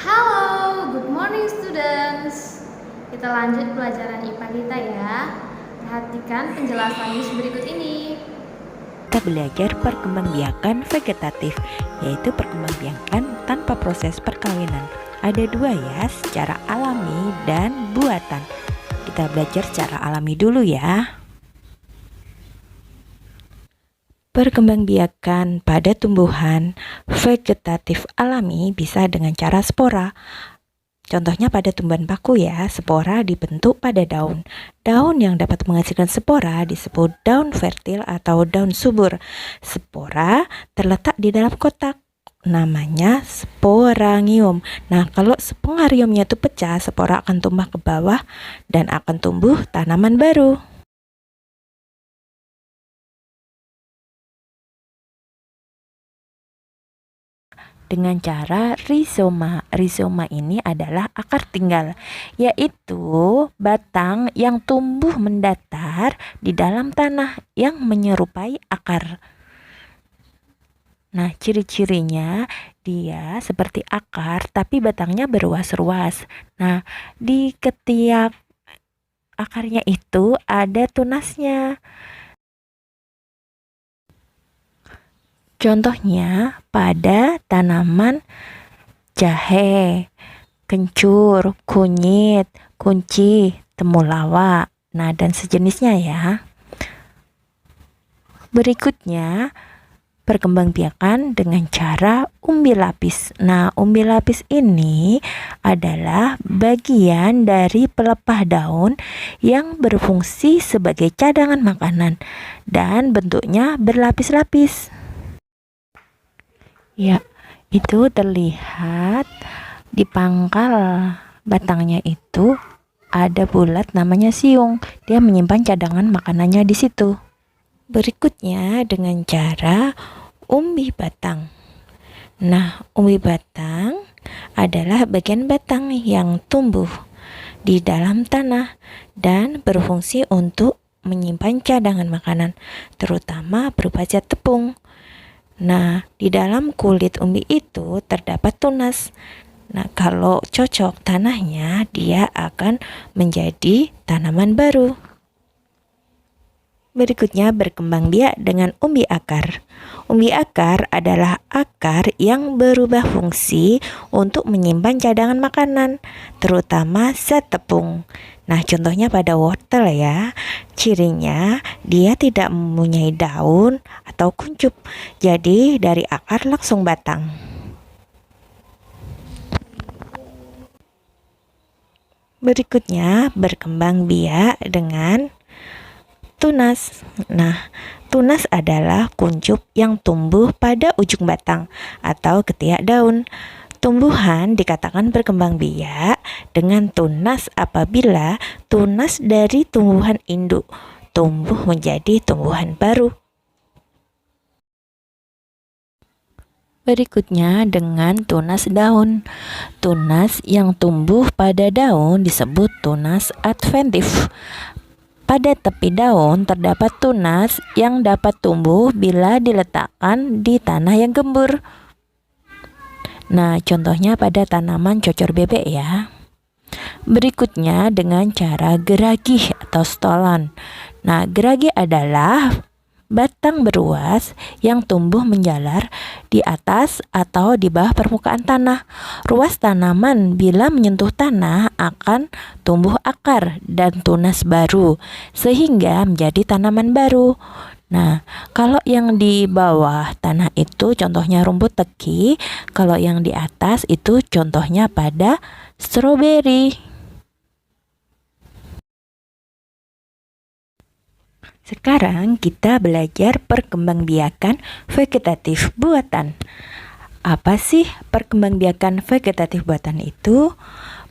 Halo, good morning students. Kita lanjut pelajaran IPA kita ya. Perhatikan penjelasan Miss berikut ini. Kita belajar perkembangbiakan vegetatif, yaitu perkembangbiakan tanpa proses perkawinan. Ada dua ya, secara alami dan buatan. Kita belajar secara alami dulu ya. Perkembangbiakan pada tumbuhan vegetatif alami bisa dengan cara spora. Contohnya pada tumbuhan paku ya, spora dibentuk pada daun. Daun yang dapat menghasilkan spora disebut daun fertil atau daun subur. Spora terletak di dalam kotak, namanya sporangium. Nah, kalau spongariumnya itu pecah, spora akan tumbah ke bawah dan akan tumbuh tanaman baru. Dengan cara rizoma. Rizoma ini adalah akar tinggal, yaitu batang yang tumbuh mendatar di dalam tanah yang menyerupai akar. Nah, ciri-cirinya dia seperti akar tapi batangnya beruas-ruas. Nah, di ketiak akarnya itu ada tunasnya. Contohnya pada tanaman jahe, kencur, kunyit, kunci, temulawak, nah dan sejenisnya ya. Berikutnya, perkembangbiakan dengan cara umbi lapis. Nah, umbi lapis ini adalah bagian dari pelepah daun yang berfungsi sebagai cadangan makanan dan bentuknya berlapis-lapis. Ya, itu terlihat di pangkal batangnya itu ada bulat namanya siung. Dia menyimpan cadangan makanannya di situ. Berikutnya dengan cara umbi batang. Nah, umbi batang adalah bagian batang yang tumbuh di dalam tanah dan berfungsi untuk menyimpan cadangan makanan, terutama berupa zat tepung. Nah, di dalam kulit umbi itu terdapat tunas. Nah, kalau cocok tanahnya, dia akan menjadi tanaman baru. Berikutnya berkembang biak dengan umbi akar. Umbi akar adalah akar yang berubah fungsi untuk menyimpan cadangan makanan, terutama zat tepung. Nah, contohnya pada wortel ya. Cirinya dia tidak mempunyai daun atau kuncup. Jadi dari akar langsung batang. Berikutnya berkembang biak dengan tunas. Nah, tunas adalah kuncup yang tumbuh pada ujung batang atau ketiak daun. Tumbuhan dikatakan berkembang biak dengan tunas apabila tunas dari tumbuhan induk tumbuh menjadi tumbuhan baru. Berikutnya dengan tunas daun. Tunas yang tumbuh pada daun disebut tunas adventif. Pada tepi daun terdapat tunas yang dapat tumbuh bila diletakkan di tanah yang gembur. Nah, contohnya pada tanaman cocor bebek ya. Berikutnya dengan cara geragih atau stolan. Nah, geragih adalah batang beruas yang tumbuh menjalar di atas atau di bawah permukaan tanah. Ruas tanaman bila menyentuh tanah akan tumbuh akar dan tunas baru sehingga menjadi tanaman baru. Nah, kalau yang di bawah tanah itu contohnya rumput teki, kalau yang di atas itu contohnya pada stroberi. Sekarang kita belajar perkembangbiakan vegetatif buatan. Apa sih perkembangbiakan vegetatif buatan itu?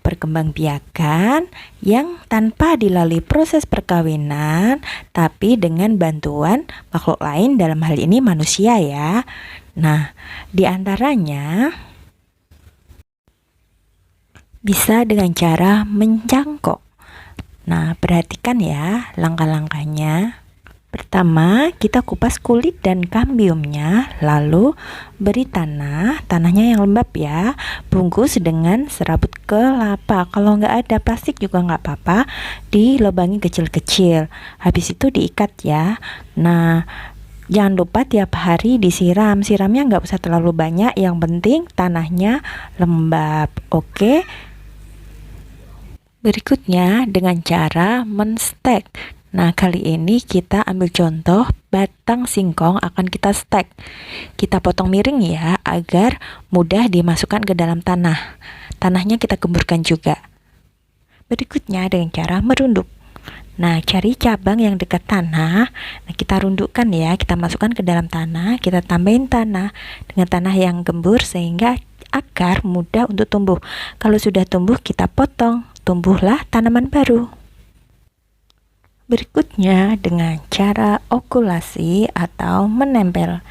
Perkembangbiakan yang tanpa dilalui proses perkawinan tapi dengan bantuan makhluk lain, dalam hal ini manusia ya. Nah, di antaranya bisa dengan cara mencangkok. Nah, perhatikan ya langkah-langkahnya. Pertama, kita kupas kulit dan kambiumnya, lalu beri tanahnya yang lembab ya. Bungkus dengan serabut kelapa. Kalau nggak ada plastik juga nggak apa-apa, dilubangi kecil-kecil. Habis itu diikat ya. Nah, jangan lupa tiap hari disiram. Siramnya nggak usah terlalu banyak, yang penting tanahnya lembab. Oke. Berikutnya dengan cara menstek. Nah, kali ini kita ambil contoh batang singkong akan kita stek. Kita potong miring ya, agar mudah dimasukkan ke dalam tanah. Tanahnya kita gemburkan juga. Berikutnya dengan cara merunduk. Nah, cari cabang yang dekat tanah. Nah, kita rundukkan ya, kita masukkan ke dalam tanah, kita tambahin tanah dengan tanah yang gembur sehingga akar mudah untuk tumbuh. Kalau sudah tumbuh, kita potong, tumbuhlah tanaman baru. Berikutnya dengan cara okulasi atau menempel.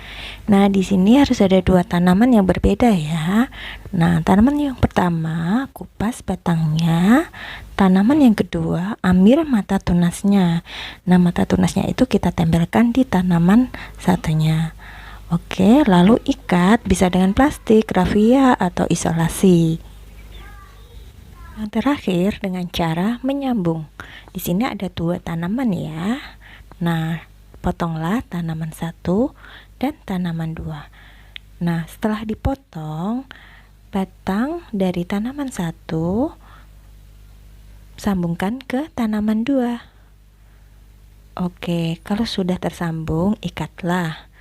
Nah, di sini harus ada dua tanaman yang berbeda ya. Nah, tanaman yang pertama kupas batangnya, tanaman yang kedua ambil mata tunasnya. Nah, mata tunasnya itu kita tempelkan di tanaman satunya. Oke, lalu ikat, bisa dengan plastik, rafia atau isolasi. Yang terakhir dengan cara menyambung. Di sini ada dua tanaman ya. Nah, potonglah tanaman satu dan tanaman dua. Nah, setelah dipotong, batang dari tanaman satu sambungkan ke tanaman dua. Oke, kalau sudah tersambung, ikatlah.